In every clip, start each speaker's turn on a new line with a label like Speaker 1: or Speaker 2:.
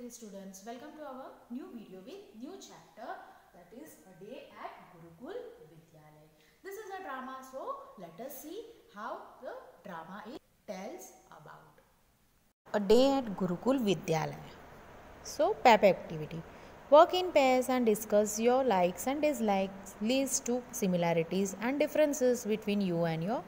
Speaker 1: 3 students, welcome to our new video with new chapter, that is A Day at Gurukul Vidyalaya. This is a drama, so let us see how the drama tells about A Day at Gurukul Vidyalaya. So PAP activity. Work in pairs and discuss your likes and dislikes, leads to similarities and differences between you and your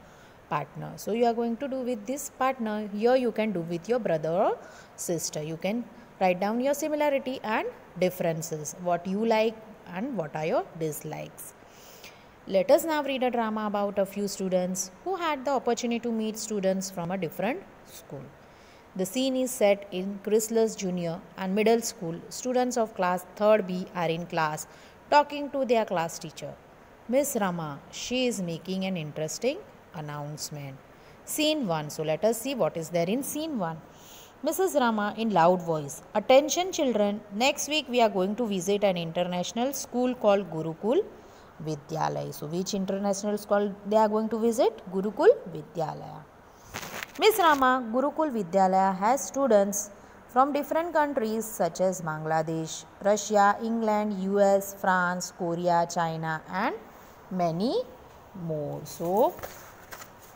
Speaker 1: partner. So you are going to do with this partner. Here you can do with your brother or sister. You can write down your similarity and differences, what you like and what are your dislikes. Let us now read a drama about a few students who had the opportunity to meet students from a different school. The scene is set in Chrysalis Junior and Middle School. Students of class 3rd B are in class talking to their class teacher, Miss Rama. She is making an interesting announcement. Scene 1. So let us see what is there in scene 1. Mrs. Rama in loud voice. Attention children, next week we are going to visit an international school called Gurukul Vidyalaya. So which international school they are going to visit? Gurukul Vidyalaya. Miss Rama, Gurukul Vidyalaya has students from different countries such as Bangladesh, Russia, England, US, France, Korea, China and many more. So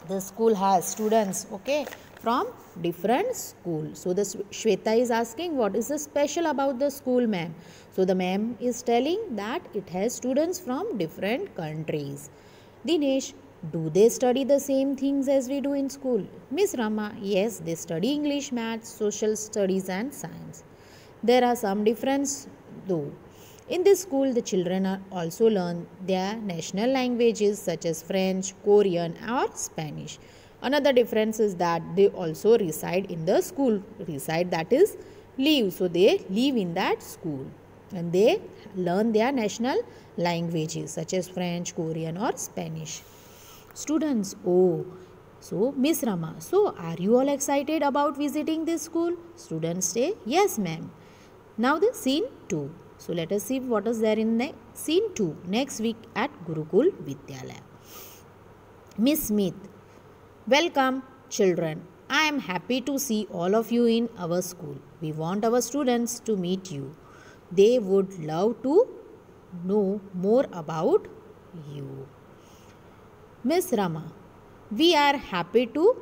Speaker 1: the school has students from different schools. So the Shweta is asking what is the special about the school, ma'am. So the ma'am is telling that it has students from different countries. Dinesh, do they study the same things as we do in school? Miss Rama, yes, they study English, maths, social studies and science. There are some differences though. In this school, the children are also learn their national languages such as French, Korean or Spanish. Another difference is that they also reside in the school. Reside, that is live. So they live in that school and they learn their national languages such as French, Korean or Spanish. Students, so Miss Rama, so are you all excited about visiting this school? Students say, yes ma'am. Now the scene 2. So let us see what is there in the scene 2. Next week at Gurukul Vidyalaya. Miss Smith, welcome children. I am happy to see all of you in our school. We want our students to meet you. They would love to know more about you. Miss Rama, we are happy to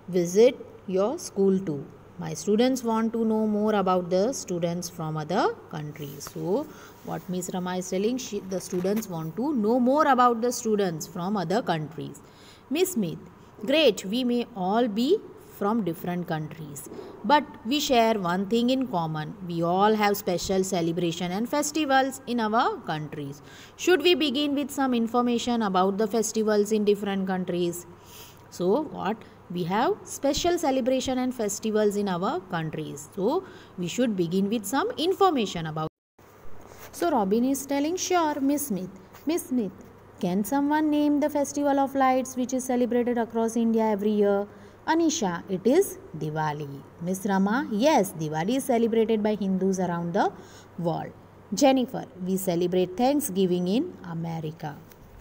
Speaker 1: visit your school too. My students want to know more about the students from other countries. So, what Miss Rama is telling, the students want to know more about the students from other countries. Miss Smith, great, we may all be from different countries, but we share one thing in common. We all have special celebration and festivals in our countries. Should we begin with some information about the festivals in different countries? So, what? We have special celebration and festivals in our countries. So, we should begin with some information about. So, Robin is telling, sure, Miss Smith. Miss Smith, can someone name the festival of lights which is celebrated across India every year? Anisha, it is Diwali. Miss Rama, yes, Diwali is celebrated by Hindus around the world. Jennifer, we celebrate Thanksgiving in America.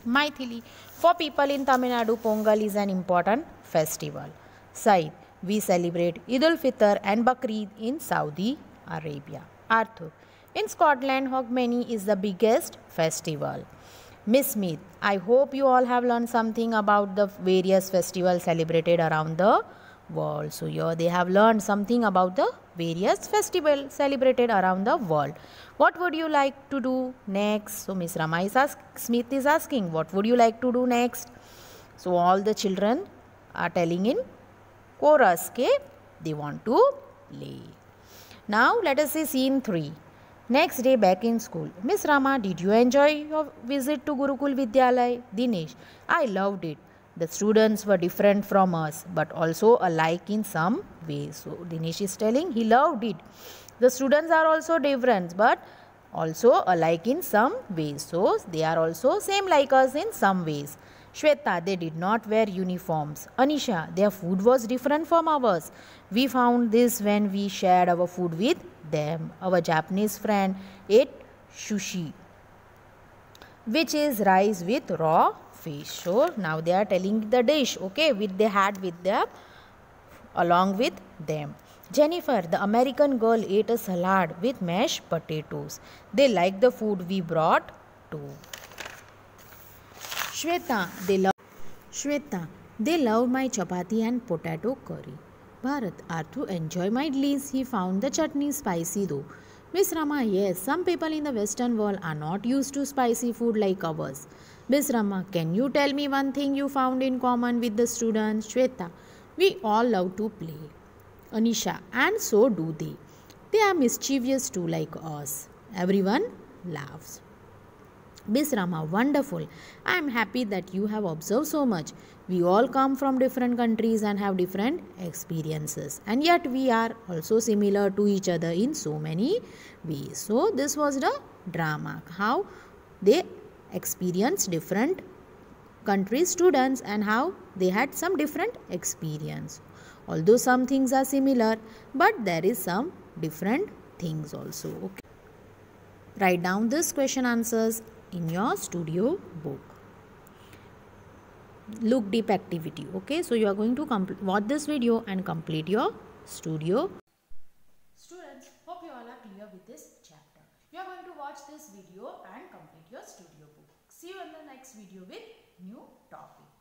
Speaker 1: Maithili, for people in Tamil Nadu, Pongal is an important festival. Said, we celebrate Eid al-Fitr and Bakrid in Saudi Arabia. Arthur, in Scotland, Hogmanay is the biggest festival. Miss Smith, I hope you all have learned something about the various festivals celebrated around the world. So here they have learned something about the various festivals celebrated around the world. What would you like to do next? So Miss Rama Smith is asking, what would you like to do next? So all the children are telling in chorus, they want to play. Now let us see scene 3. Next day back in school. Miss Rama, did you enjoy your visit to Gurukul Vidyalaya? Dinesh, I loved it. The students were different from us but also alike in some ways. So Dinesh is telling he loved it. The students are also different but also alike in some ways. So they are also same like us in some ways. Shweta, they did not wear uniforms. Anisha, their food was different from ours. We found this when we shared our food with them. Our Japanese friend ate sushi, which is rice with raw fish. So now they are telling the dish, which they had with them along with them. Jennifer, the American girl, ate a salad with mashed potatoes. They like the food we brought too. Shweta, they love my chapati and potato curry. Bharat, Arthu enjoy my idlis. He found the chutney spicy though. Miss Rama, yes, some people in the Western world are not used to spicy food like ours. Miss Rama, can you tell me one thing you found in common with the students? Shweta, we all love to play. Anisha, and so do they. They are mischievous too, like us. Everyone laughs. Miss Rama, wonderful. I am happy that you have observed so much. We all come from different countries and have different experiences, and yet we are also similar to each other in so many ways. So, this was the drama how they experienced different country students and how they had some different experience. Although some things are similar, but there is some different things also. Okay. Write down this question answers in your studio book. Look deep activity. Okay, so you are going to watch this video and complete your studio. Students, hope you all are clear with this chapter. You are going to watch this video and complete your studio book. See you in the next video with new topic.